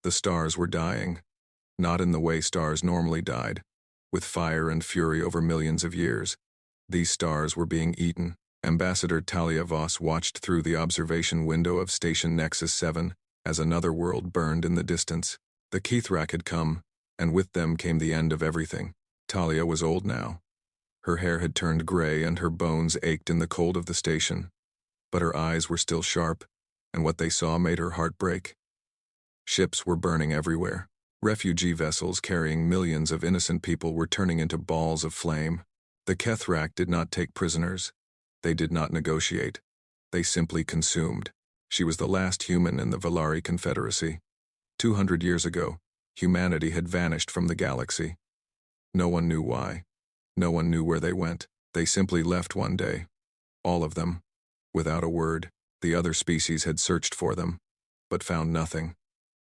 The stars were dying. Not in the way stars normally died, with fire and fury over millions of years. These stars were being eaten. Ambassador Talia Voss watched through the observation window of Station Nexus 7 as another world burned in the distance. The Kethrak had come, and with them came the end of everything. Talia was old now. Her hair had turned gray and her bones ached in the cold of the station. But her eyes were still sharp, and what they saw made her heart break. Ships were burning everywhere. Refugee vessels carrying millions of innocent people were turning into balls of flame. The Kethrak did not take prisoners. They did not negotiate. They simply consumed. She was the last human in the Valari Confederacy. 200 years ago, humanity had vanished from the galaxy. No one knew why. No one knew where they went. They simply left one day. All of them. Without a word, the other species had searched for them, but found nothing.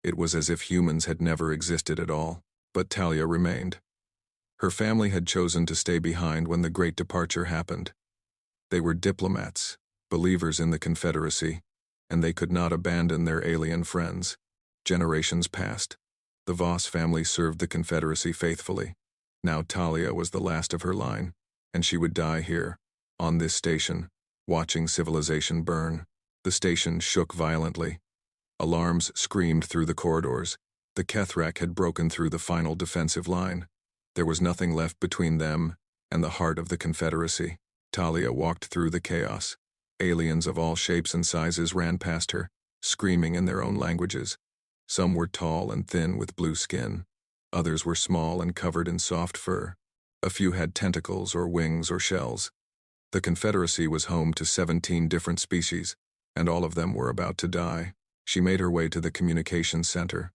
It was as if humans had never existed at all. But Talia remained. Her family had chosen to stay behind when the Great Departure happened. They were diplomats, believers in the Confederacy, and they could not abandon their alien friends. Generations passed. The Voss family served the Confederacy faithfully. Now Talia was the last of her line, and she would die here, on this station, watching civilization burn. The station shook violently. Alarms screamed through the corridors. The Kethrak had broken through the final defensive line. There was nothing left between them and the heart of the Confederacy. Talia walked through the chaos. Aliens of all shapes and sizes ran past her, screaming in their own languages. Some were tall and thin with blue skin. Others were small and covered in soft fur. A few had tentacles or wings or shells. The Confederacy was home to 17 different species, and all of them were about to die. She made her way to the communications center.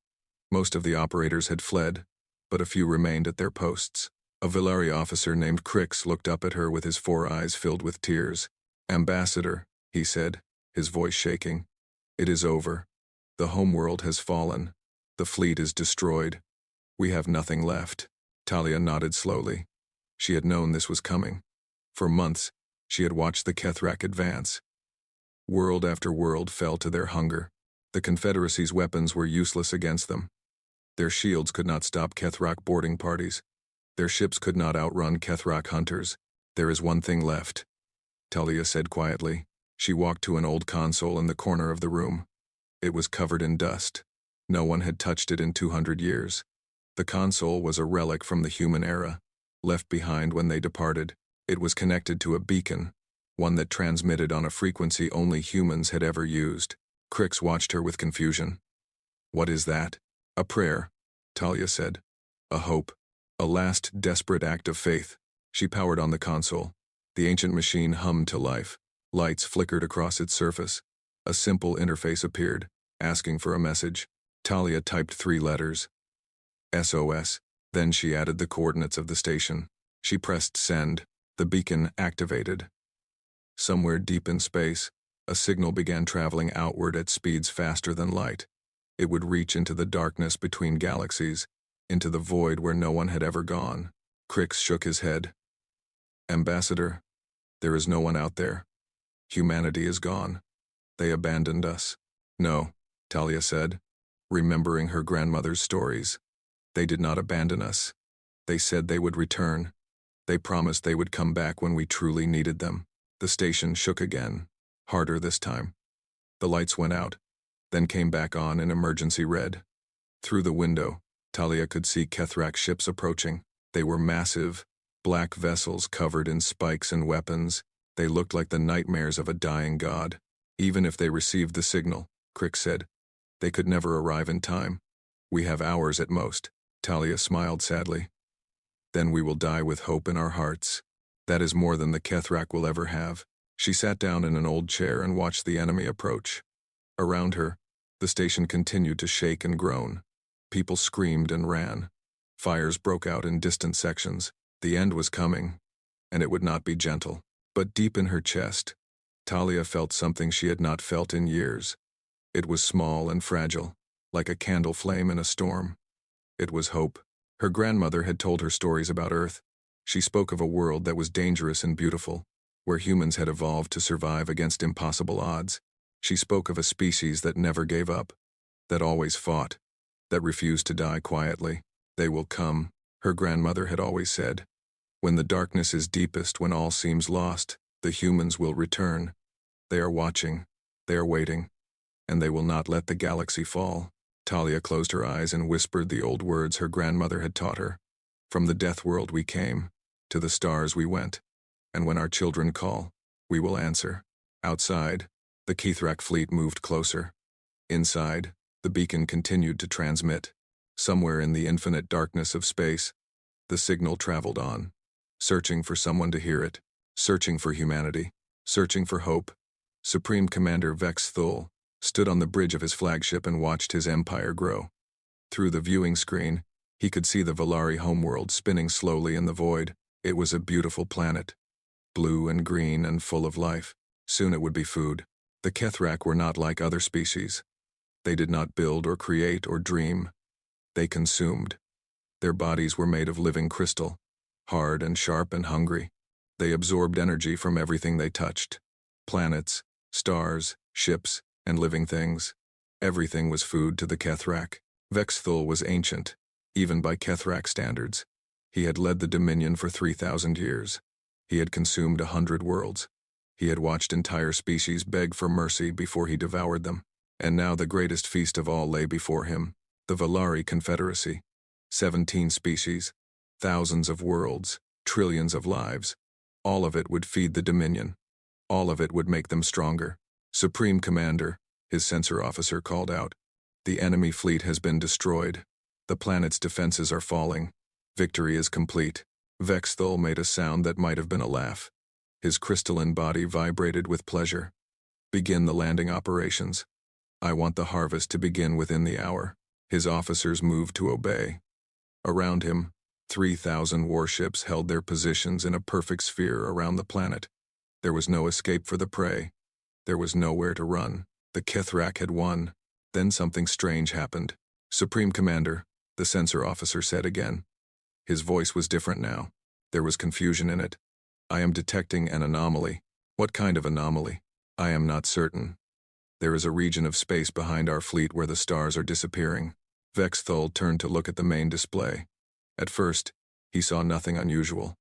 Most of the operators had fled, but a few remained at their posts. A Valari officer named Crix looked up at her with his 4 eyes filled with tears. "Ambassador," he said, his voice shaking. "It is over. The homeworld has fallen. The fleet is destroyed. We have nothing left." Talia nodded slowly. She had known this was coming. For months, she had watched the Kethrak advance. World after world fell to their hunger. The Confederacy's weapons were useless against them. Their shields could not stop Kethrak boarding parties. Their ships could not outrun Kethrak hunters. "There is one thing left," Talia said quietly. She walked to an old console in the corner of the room. It was covered in dust. No one had touched it in 200 years. The console was a relic from the human era, left behind when they departed. It was connected to a beacon, one that transmitted on a frequency only humans had ever used. Crix watched her with confusion. "What is that?" "A prayer," Talia said. "A hope. A last desperate act of faith." She powered on the console. The ancient machine hummed to life. Lights flickered across its surface. A simple interface appeared, asking for a message. Talia typed 3 letters. SOS. Then she added the coordinates of the station. She pressed send. The beacon activated. Somewhere deep in space, a signal began traveling outward at speeds faster than light. It would reach into the darkness between galaxies, into the void where no one had ever gone. Crix shook his head. "Ambassador, there is no one out there. Humanity is gone. They abandoned us." "No," Talia said, remembering her grandmother's stories. "They did not abandon us. They said they would return. They promised they would come back when we truly needed them." The station shook again, harder this time. The lights went out, then came back on in emergency red. Through the window, Talia could see Kethrak ships approaching. They were massive, black vessels covered in spikes and weapons. They looked like the nightmares of a dying god. "Even if they received the signal," Crix said, "they could never arrive in time. We have hours at most." Talia smiled sadly. "Then we will die with hope in our hearts. That is more than the Kethrak will ever have." She sat down in an old chair and watched the enemy approach. Around her, the station continued to shake and groan. People screamed and ran. Fires broke out in distant sections. The end was coming, and it would not be gentle. But deep in her chest, Talia felt something she had not felt in years. It was small and fragile, like a candle flame in a storm. It was hope. Her grandmother had told her stories about Earth. She spoke of a world that was dangerous and beautiful, where humans had evolved to survive against impossible odds. She spoke of a species that never gave up, that always fought. that refuse to die quietly. They will come, her grandmother had always said. When the darkness is deepest, when all seems lost, the humans will return. They are watching, they are waiting, and they will not let the galaxy fall. Talia closed her eyes and whispered the old words her grandmother had taught her. From the death world we came, to the stars we went, and when our children call, we will answer. Outside, the Kethrak fleet moved closer. Inside, the beacon continued to transmit. Somewhere in the infinite darkness of space, the signal traveled on, searching for someone to hear it, searching for humanity, searching for hope. Supreme Commander Vex Thul stood on the bridge of his flagship and watched his empire grow. Through the viewing screen, he could see the Valari homeworld spinning slowly in the void. It was a beautiful planet, blue and green and full of life. Soon it would be food. The Kethrak were not like other species. They did not build or create or dream. They consumed. Their bodies were made of living crystal, hard and sharp and hungry. They absorbed energy from everything they touched. Planets, stars, ships, and living things. Everything was food to the Kethrak. Vex Thul was ancient, even by Kethrak standards. He had led the Dominion for 3,000 years. He had consumed 100 worlds. He had watched entire species beg for mercy before he devoured them. And now the greatest feast of all lay before him, the Valari Confederacy. 17 species, thousands of worlds, trillions of lives. All of it would feed the Dominion. All of it would make them stronger. Supreme Commander, his sensor officer called out. The enemy fleet has been destroyed. The planet's defenses are falling. Victory is complete. Vex Thul made a sound that might have been a laugh. His crystalline body vibrated with pleasure. Begin the landing operations. I want the harvest to begin within the hour. His officers moved to obey. Around him, 3,000 warships held their positions in a perfect sphere around the planet. There was no escape for the prey. There was nowhere to run. The Kethrak had won. Then something strange happened. Supreme Commander, the sensor officer said again. His voice was different now. There was confusion in it. I am detecting an anomaly. What kind of anomaly? I am not certain. There is a region of space behind our fleet where the stars are disappearing. Vex Thul turned to look at the main display. At first, he saw nothing unusual.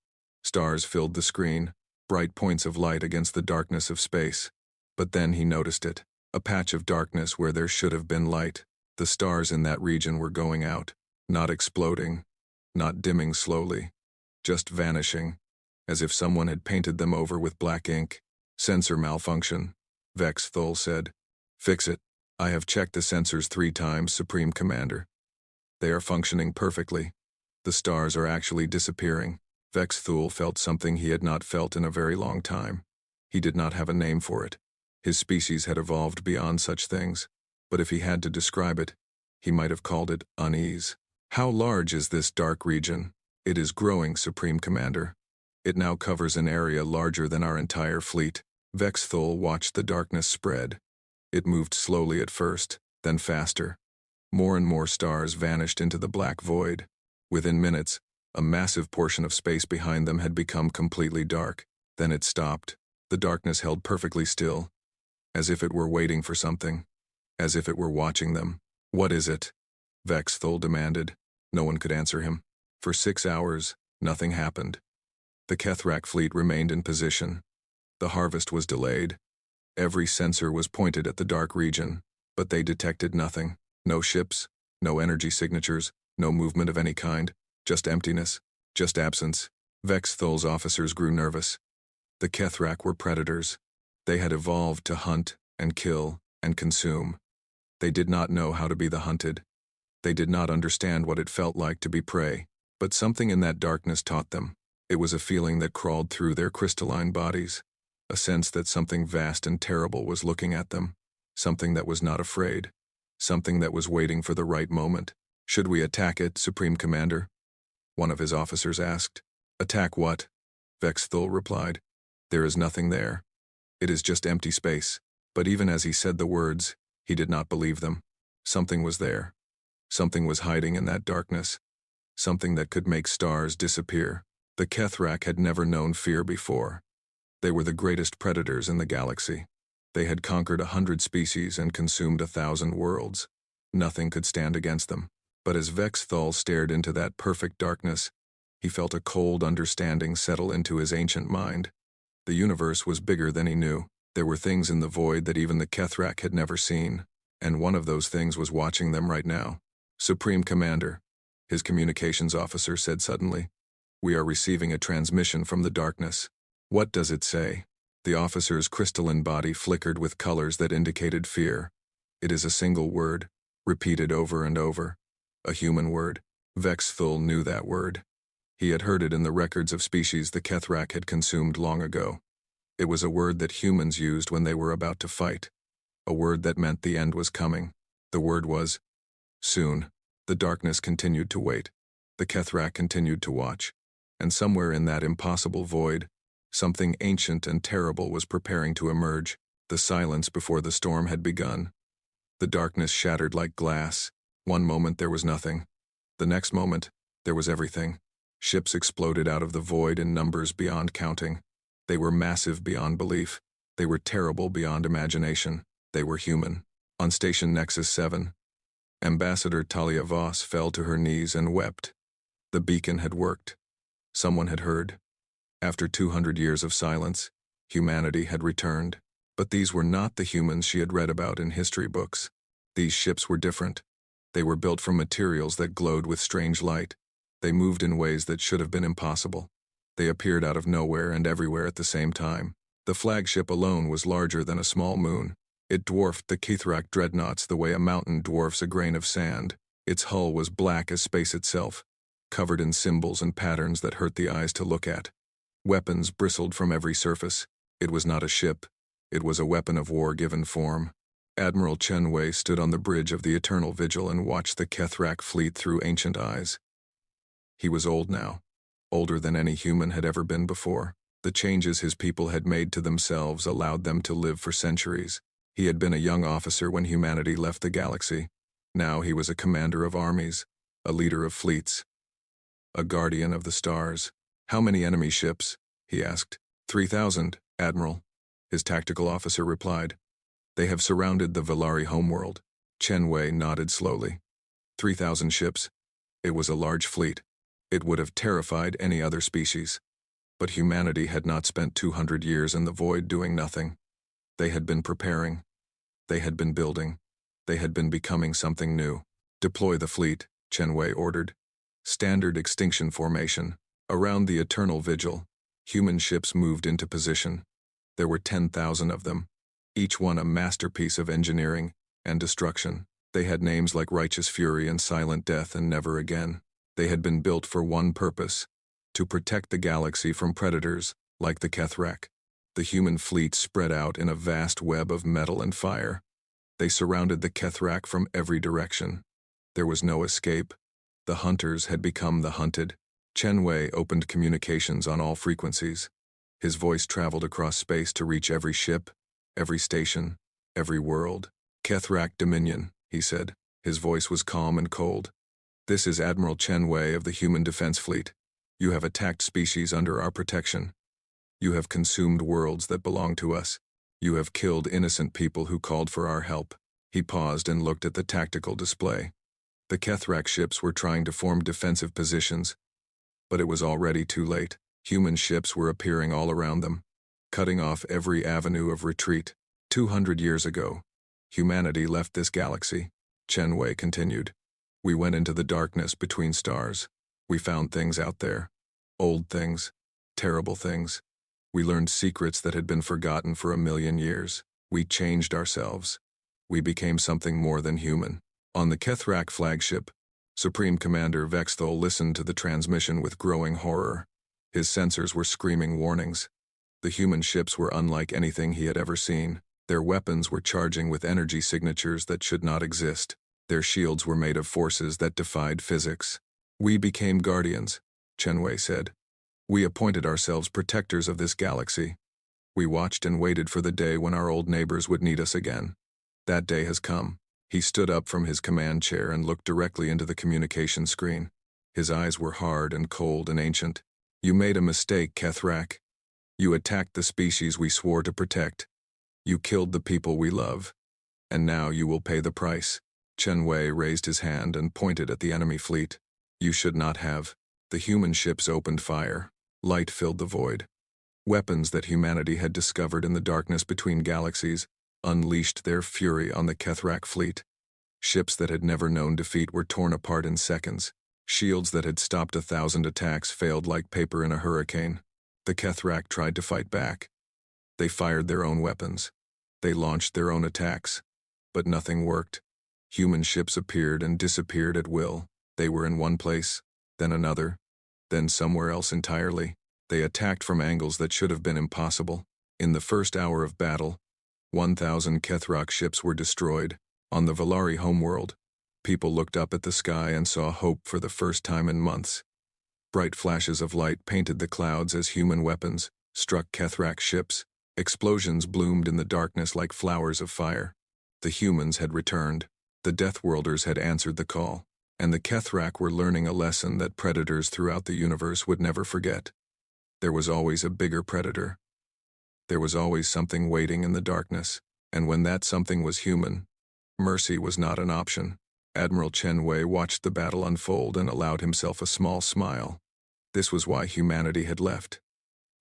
Stars filled the screen, bright points of light against the darkness of space. But then he noticed it, a patch of darkness where there should have been light. The stars in that region were going out, not exploding, not dimming slowly, just vanishing, as if someone had painted them over with black ink. Sensor malfunction, Vex Thul said. Fix it. I have checked the sensors 3 times, Supreme Commander. They are functioning perfectly. The stars are actually disappearing. Vex Thul felt something he had not felt in a very long time. He did not have a name for it. His species had evolved beyond such things, but if he had to describe it, he might have called it unease. How large is this dark region? It is growing, Supreme Commander. It now covers an area larger than our entire fleet. Vex Thul watched the darkness spread. It moved slowly at first, then faster. More and more stars vanished into the black void. Within minutes, a massive portion of space behind them had become completely dark. Then it stopped. The darkness held perfectly still, as if it were waiting for something, as if it were watching them. What is it? Vex Thul demanded. No one could answer him. For 6 hours, nothing happened. The Kethrak fleet remained in position. The harvest was delayed. Every sensor was pointed at the dark region, but they detected nothing. No ships, no energy signatures, no movement of any kind, just emptiness, just absence. Vex Thul's officers grew nervous. The Kethrak were predators. They had evolved to hunt and kill and consume. They did not know how to be the hunted. They did not understand what it felt like to be prey, but something in that darkness taught them. It was a feeling that crawled through their crystalline bodies, a sense that something vast and terrible was looking at them, something that was not afraid, something that was waiting for the right moment. Should we attack it, Supreme Commander? One of his officers asked. Attack what? Vex Thul replied. There is nothing there. It is just empty space. But even as he said the words, he did not believe them. Something was there. Something was hiding in that darkness. Something that could make stars disappear. The Kethrak had never known fear before. They were the greatest predators in the galaxy. They had conquered 100 species and consumed 1,000 worlds. Nothing could stand against them. But as Vexthal stared into that perfect darkness, he felt a cold understanding settle into his ancient mind. The universe was bigger than he knew. There were things in the void that even the Kethrak had never seen, and one of those things was watching them right now. "Supreme Commander," his communications officer said suddenly, "we are receiving a transmission from the darkness." "What does it say?" The officer's crystalline body flickered with colors that indicated fear. "It is a single word, repeated over and over. A human word." Vexthul knew that word. He had heard it in the records of species the Kethrak had consumed long ago. It was a word that humans used when they were about to fight. A word that meant the end was coming. The word was soon. The darkness continued to wait. The Kethrak continued to watch. And somewhere in that impossible void, something ancient and terrible was preparing to emerge. The silence before the storm had begun. The darkness shattered like glass. One moment there was nothing. The next moment, there was everything. Ships exploded out of the void in numbers beyond counting. They were massive beyond belief. They were terrible beyond imagination. They were human. On Station Nexus 7, Ambassador Talia Voss fell to her knees and wept. The beacon had worked. Someone had heard. After 200 years of silence, humanity had returned. But these were not the humans she had read about in history books. These ships were different. They were built from materials that glowed with strange light. They moved in ways that should have been impossible. They appeared out of nowhere and everywhere at the same time. The flagship alone was larger than a small moon. It dwarfed the Kethrak dreadnoughts the way a mountain dwarfs a grain of sand. Its hull was black as space itself, covered in symbols and patterns that hurt the eyes to look at. Weapons bristled from every surface. It was not a ship. It was a weapon of war given form. Admiral Chen Wei stood on the bridge of the Eternal Vigil and watched the Kethrak fleet through ancient eyes. He was old now, older than any human had ever been before. The changes his people had made to themselves allowed them to live for centuries. He had been a young officer when humanity left the galaxy. Now he was a commander of armies, a leader of fleets, a guardian of the stars. "How many enemy ships?" he asked. 3,000, Admiral," his tactical officer replied. "They have surrounded the Velari homeworld." Chen Wei nodded slowly. 3,000 ships. It was a large fleet. It would have terrified any other species. But humanity had not spent 200 years in the void doing nothing. They had been preparing. They had been building. They had been becoming something new. "Deploy the fleet," Chen Wei ordered. Standard extinction formation. Around the Eternal Vigil, human ships moved into position. There were 10,000 of them, each one a masterpiece of engineering and destruction. They had names like Righteous Fury and Silent Death and Never Again. They had been built for one purpose: to protect the galaxy from predators like the Kethrak. The human fleet spread out in a vast web of metal and fire. They surrounded the Kethrak from every direction. There was no escape. The hunters had become the hunted. Chen Wei opened communications on all frequencies. His voice traveled across space to reach every ship, every station, every world. "Kethrak Dominion," he said. His voice was calm and cold. "This is Admiral Chen Wei of the Human Defense Fleet. You have attacked species under our protection. You have consumed worlds that belong to us. You have killed innocent people who called for our help." He paused and looked at the tactical display. The Kethrak ships were trying to form defensive positions, but it was already too late. Human ships were appearing all around them, cutting off every avenue of retreat. 200 years ago, humanity left this galaxy. Chen Wei continued. "We went into the darkness between stars. We found things out there. Old things. Terrible things. We learned secrets that had been forgotten for 1,000,000 years. We changed ourselves. We became something more than human." On the Kethrak flagship, Supreme Commander Vexthul listened to the transmission with growing horror. His sensors were screaming warnings. The human ships were unlike anything he had ever seen. Their weapons were charging with energy signatures that should not exist. Their shields were made of forces that defied physics. "We became guardians," Chen Wei said. "We appointed ourselves protectors of this galaxy. We watched and waited for the day when our old neighbors would need us again. That day has come." He stood up from his command chair and looked directly into the communication screen. His eyes were hard and cold and ancient. "You made a mistake, Kethrak. You attacked the species we swore to protect. You killed the people we love. And now you will pay the price." Chen Wei raised his hand and pointed at the enemy fleet. You should not have. The human ships opened fire. Light filled the void. Weapons that humanity had discovered in the darkness between galaxies unleashed their fury on the Kethrak fleet. Ships that had never known defeat were torn apart in seconds. Shields that had stopped 1,000 attacks failed like paper in a hurricane. The Kethrak tried to fight back. They fired their own weapons. They launched their own attacks. But nothing worked. Human ships appeared and disappeared at will. They were in one place, then another, then somewhere else entirely. They attacked from angles that should have been impossible. In the first hour of battle, 1,000 Kethrak ships were destroyed. On the Valari homeworld, people looked up at the sky and saw hope for the first time in months. Bright flashes of light painted the clouds as human weapons struck Kethrak ships. Explosions bloomed in the darkness like flowers of fire. The humans had returned. The deathworlders had answered the call. And the Kethrak were learning a lesson that predators throughout the universe would never forget. There was always a bigger predator. There was always something waiting in the darkness, and when that something was human, mercy was not an option. Admiral Chen Wei watched the battle unfold and allowed himself a small smile. This was why humanity had left.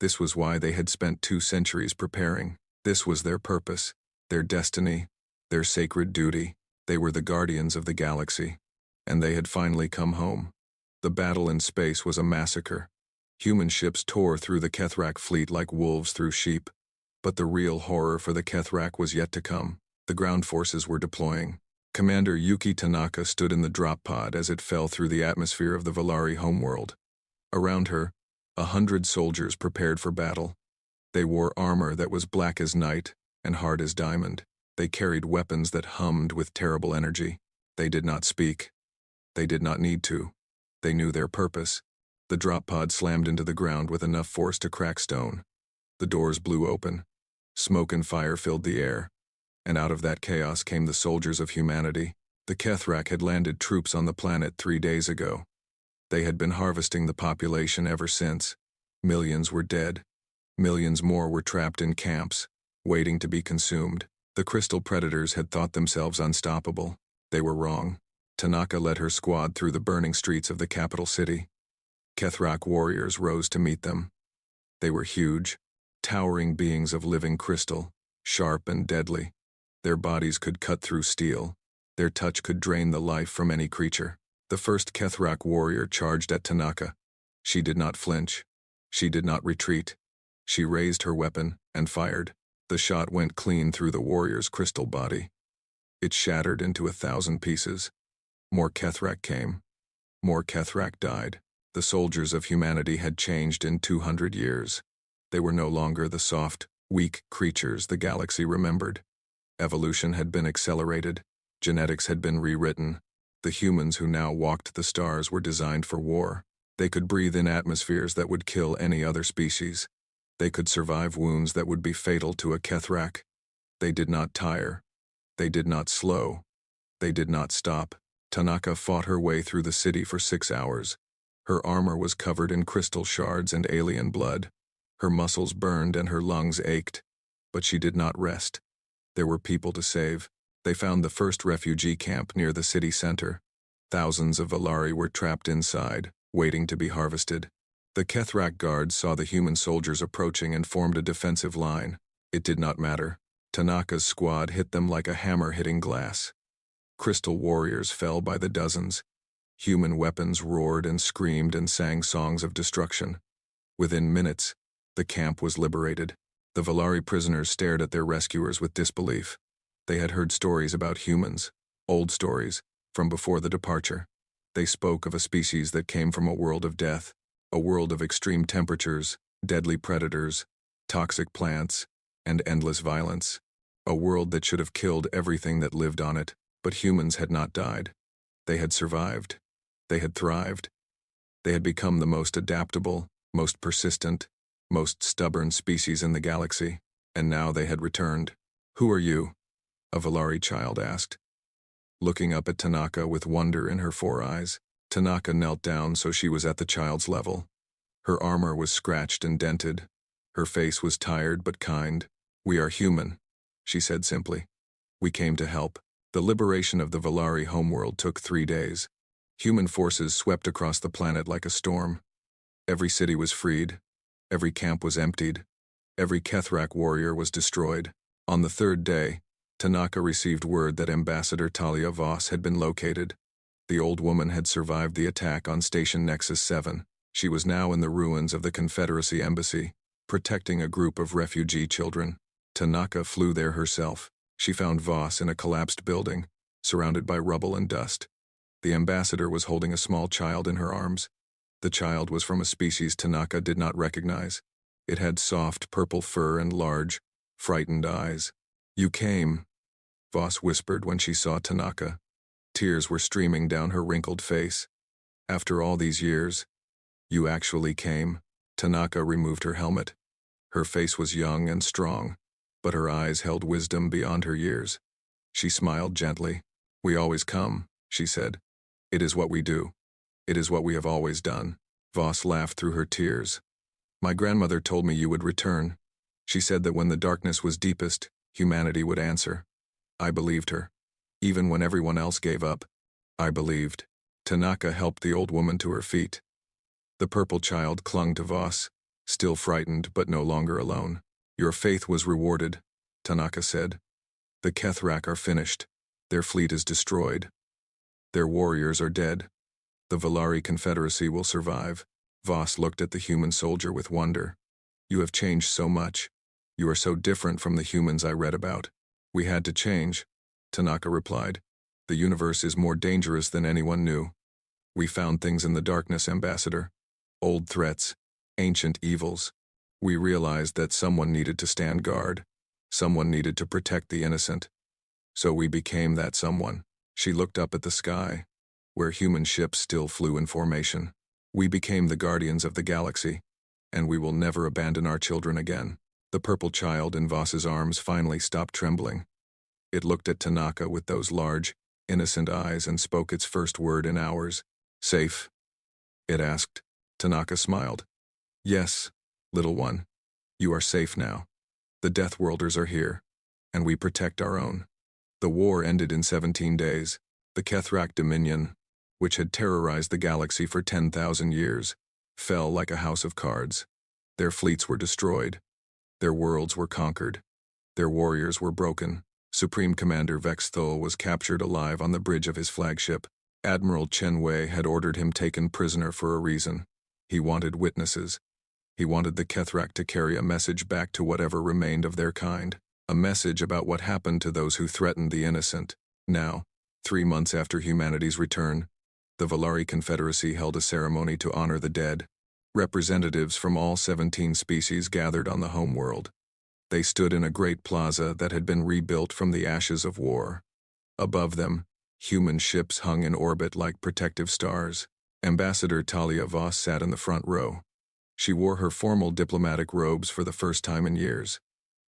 This was why they had spent 2 centuries preparing. This was their purpose, their destiny, their sacred duty. They were the guardians of the galaxy. And they had finally come home. The battle in space was a massacre. Human ships tore through the Kethrak fleet like wolves through sheep. But the real horror for the Kethrak was yet to come. The ground forces were deploying. Commander Yuki Tanaka stood in the drop pod as it fell through the atmosphere of the Valari homeworld. Around her, 100 soldiers prepared for battle. They wore armor that was black as night and hard as diamond. They carried weapons that hummed with terrible energy. They did not speak. They did not need to. They knew their purpose. The drop pod slammed into the ground with enough force to crack stone. The doors blew open. Smoke and fire filled the air. And out of that chaos came the soldiers of humanity. The Kethrak had landed troops on the planet 3 days ago. They had been harvesting the population ever since. Millions were dead. Millions more were trapped in camps, waiting to be consumed. The crystal predators had thought themselves unstoppable. They were wrong. Tanaka led her squad through the burning streets of the capital city. Kethrak warriors rose to meet them. They were huge, towering beings of living crystal, sharp and deadly. Their bodies could cut through steel. Their touch could drain the life from any creature. The first Kethrak warrior charged at Tanaka. She did not flinch. She did not retreat. She raised her weapon and fired. The shot went clean through the warrior's crystal body. It shattered into 1,000 pieces. More Kethrak came. More Kethrak died. The soldiers of humanity had changed in 200 years. They were no longer the soft, weak creatures the galaxy remembered. Evolution had been accelerated. Genetics had been rewritten. The humans who now walked the stars were designed for war. They could breathe in atmospheres that would kill any other species. They could survive wounds that would be fatal to a Kethrak. They did not tire. They did not slow. They did not stop. Tanaka fought her way through the city for 6 hours. Her armor was covered in crystal shards and alien blood. Her muscles burned and her lungs ached. But she did not rest. There were people to save. They found the first refugee camp near the city center. Thousands of Valari were trapped inside, waiting to be harvested. The Kethrak guards saw the human soldiers approaching and formed a defensive line. It did not matter. Tanaka's squad hit them like a hammer hitting glass. Crystal warriors fell by the dozens. Human weapons roared and screamed and sang songs of destruction. Within minutes, the camp was liberated. The Valari prisoners stared at their rescuers with disbelief. They had heard stories about humans, old stories, from before the departure. They spoke of a species that came from a world of death, a world of extreme temperatures, deadly predators, toxic plants, and endless violence. A world that should have killed everything that lived on it, but humans had not died. They had survived. They had thrived. They had become the most adaptable, most persistent, most stubborn species in the galaxy, and now they had returned. "Who are you?" a Valari child asked. Looking up at Tanaka with wonder in her 4 eyes, Tanaka knelt down so she was at the child's level. Her armor was scratched and dented. Her face was tired but kind. "We are human," she said simply. "We came to help." The liberation of the Valari homeworld took 3 days. Human forces swept across the planet like a storm. Every city was freed. Every camp was emptied. Every Kethrak warrior was destroyed. On the 3rd day, Tanaka received word that Ambassador Talia Voss had been located. The old woman had survived the attack on Station Nexus 7. She was now in the ruins of the Confederacy Embassy, protecting a group of refugee children. Tanaka flew there herself. She found Voss in a collapsed building, surrounded by rubble and dust. The ambassador was holding a small child in her arms. The child was from a species Tanaka did not recognize. It had soft purple fur and large, frightened eyes. "You came," Voss whispered when she saw Tanaka. Tears were streaming down her wrinkled face. "After all these years, you actually came." Tanaka removed her helmet. Her face was young and strong, but her eyes held wisdom beyond her years. She smiled gently. "We always come," she said. "It is what we do. It is what we have always done." Voss laughed through her tears. "My grandmother told me you would return. She said that when the darkness was deepest, humanity would answer. I believed her. Even when everyone else gave up, I believed." Tanaka helped the old woman to her feet. The purple child clung to Voss, still frightened but no longer alone. "Your faith was rewarded," Tanaka said. "The Kethrak are finished. Their fleet is destroyed. Their warriors are dead. The Valari Confederacy will survive." Voss looked at the human soldier with wonder. "You have changed so much. You are so different from the humans I read about." "We had to change," Tanaka replied. "The universe is more dangerous than anyone knew. We found things in the darkness, Ambassador. Old threats, ancient evils. We realized that someone needed to stand guard. Someone needed to protect the innocent. So we became that someone." She looked up at the sky, where human ships still flew in formation. "We became the guardians of the galaxy, and we will never abandon our children again." The purple child in Voss's arms finally stopped trembling. It looked at Tanaka with those large, innocent eyes and spoke its first word in hours. "Safe?" it asked. Tanaka smiled. "Yes, little one. You are safe now. The deathworlders are here, and we protect our own." The war ended in 17 days. The Kethrak Dominion, which had terrorized the galaxy for 10,000 years, fell like a house of cards. Their fleets were destroyed. Their worlds were conquered. Their warriors were broken. Supreme Commander Vex Thol was captured alive on the bridge of his flagship. Admiral Chen Wei had ordered him taken prisoner for a reason. He wanted witnesses. He wanted the Kethrak to carry a message back to whatever remained of their kind. A message about what happened to those who threatened the innocent. Now, 3 months after humanity's return, the Valari Confederacy held a ceremony to honor the dead. Representatives from all 17 species gathered on the homeworld. They stood in a great plaza that had been rebuilt from the ashes of war. Above them, human ships hung in orbit like protective stars. Ambassador Talia Voss sat in the front row. She wore her formal diplomatic robes for the first time in years.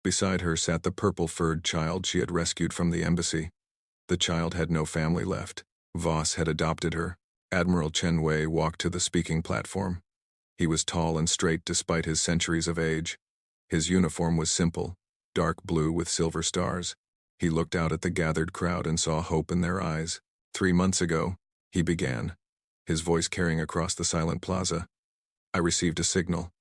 Beside her sat the purple-furred child she had rescued from the embassy. The child had no family left. Voss had adopted her. Admiral Chen Wei walked to the speaking platform. He was tall and straight despite his centuries of age. His uniform was simple, dark blue with silver stars. He looked out at the gathered crowd and saw hope in their eyes. 3 months ago, he began, his voice carrying across the silent plaza. "I received a signal.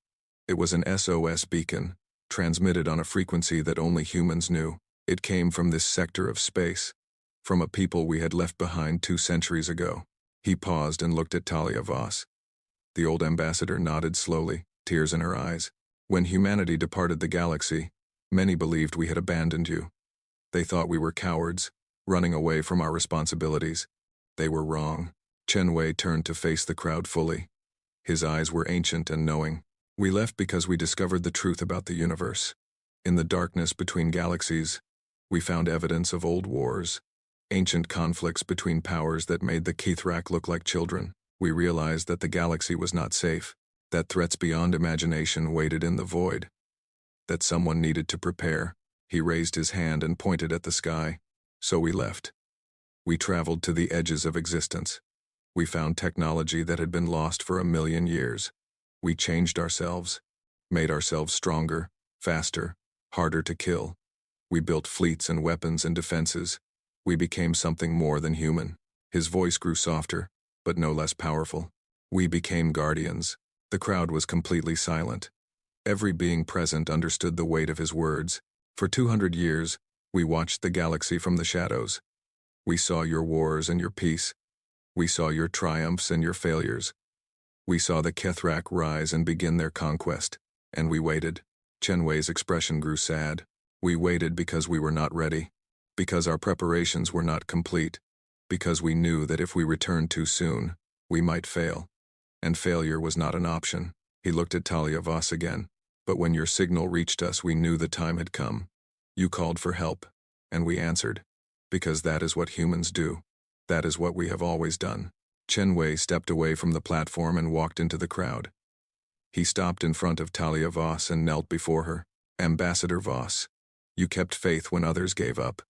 It was an SOS beacon, transmitted on a frequency that only humans knew. It came from this sector of space, from a people we had left behind 2 centuries ago." He paused and looked at Talia Voss. The old ambassador nodded slowly, tears in her eyes. "When humanity departed the galaxy, many believed we had abandoned you. They thought we were cowards, running away from our responsibilities. They were wrong." Chen Wei turned to face the crowd fully. His eyes were ancient and knowing. "We left because we discovered the truth about the universe. In the darkness between galaxies, we found evidence of old wars, ancient conflicts between powers that made the Kethrak look like children. We realized that the galaxy was not safe, that threats beyond imagination waited in the void, that someone needed to prepare." He raised his hand and pointed at the sky. "So we left. We traveled to the edges of existence. We found technology that had been lost for 1,000,000 years. We changed ourselves, made ourselves stronger, faster, harder to kill. We built fleets and weapons and defenses. We became something more than human. His voice grew softer, but no less powerful. We became guardians. The crowd was completely silent. Every being present understood the weight of his words. For 200 years, we watched the galaxy from the shadows. We saw your wars and your peace. We saw your triumphs and your failures. We saw the Kethrak rise and begin their conquest. And we waited. Chen Wei's expression grew sad. We waited because we were not ready. Because our preparations were not complete. Because we knew that if we returned too soon, we might fail. And failure was not an option. He looked at Talia Voss again. But when your signal reached us, we knew the time had come. You called for help, and we answered. Because that is what humans do. That is what we have always done. Chen Wei stepped away from the platform and walked into the crowd. He stopped in front of Talia Voss and knelt before her. Ambassador Voss, you kept faith when others gave up.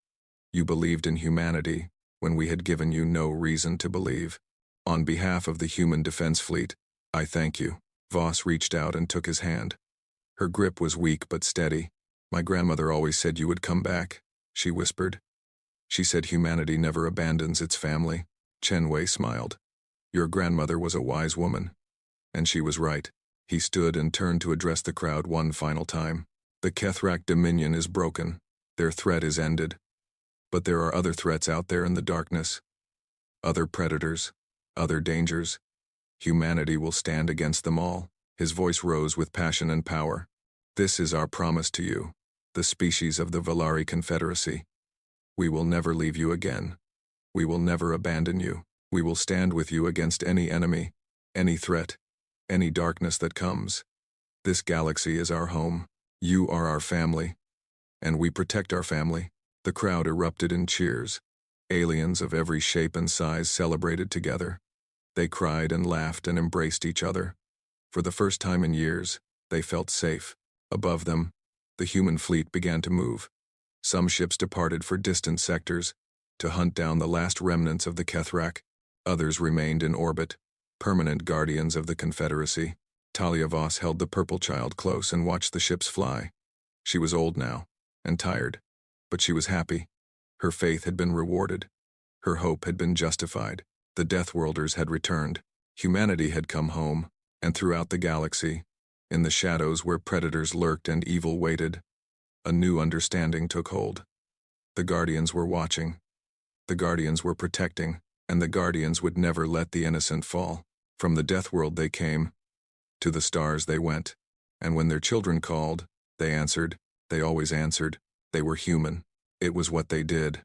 You believed in humanity when we had given you no reason to believe. On behalf of the human defense fleet, I thank you. Voss reached out and took his hand. Her grip was weak but steady. My grandmother always said you would come back, she whispered. She said humanity never abandons its family. Chen Wei smiled. Your grandmother was a wise woman. And she was right. He stood and turned to address the crowd one final time. The Kethrak Dominion is broken. Their threat is ended. But there are other threats out there in the darkness. Other predators. Other dangers. Humanity will stand against them all. His voice rose with passion and power. This is our promise to you, the species of the Valari Confederacy. We will never leave you again. We will never abandon you. We will stand with you against any enemy, any threat, any darkness that comes. This galaxy is our home. You are our family. And we protect our family. The crowd erupted in cheers. Aliens of every shape and size celebrated together. They cried and laughed and embraced each other. For the first time in years, they felt safe. Above them, the human fleet began to move. Some ships departed for distant sectors to hunt down the last remnants of the Kethrak. Others remained in orbit, permanent guardians of the Confederacy. Talia Voss held the purple child close and watched the ships fly. She was old now, and tired, but she was happy. Her faith had been rewarded. Her hope had been justified. The deathworlders had returned. Humanity had come home, and throughout the galaxy, in the shadows where predators lurked and evil waited, a new understanding took hold. The Guardians were watching. The Guardians were protecting, and the Guardians would never let the innocent fall. From the death world they came. To the stars they went. And when their children called, they answered. They always answered. They were human. It was what they did.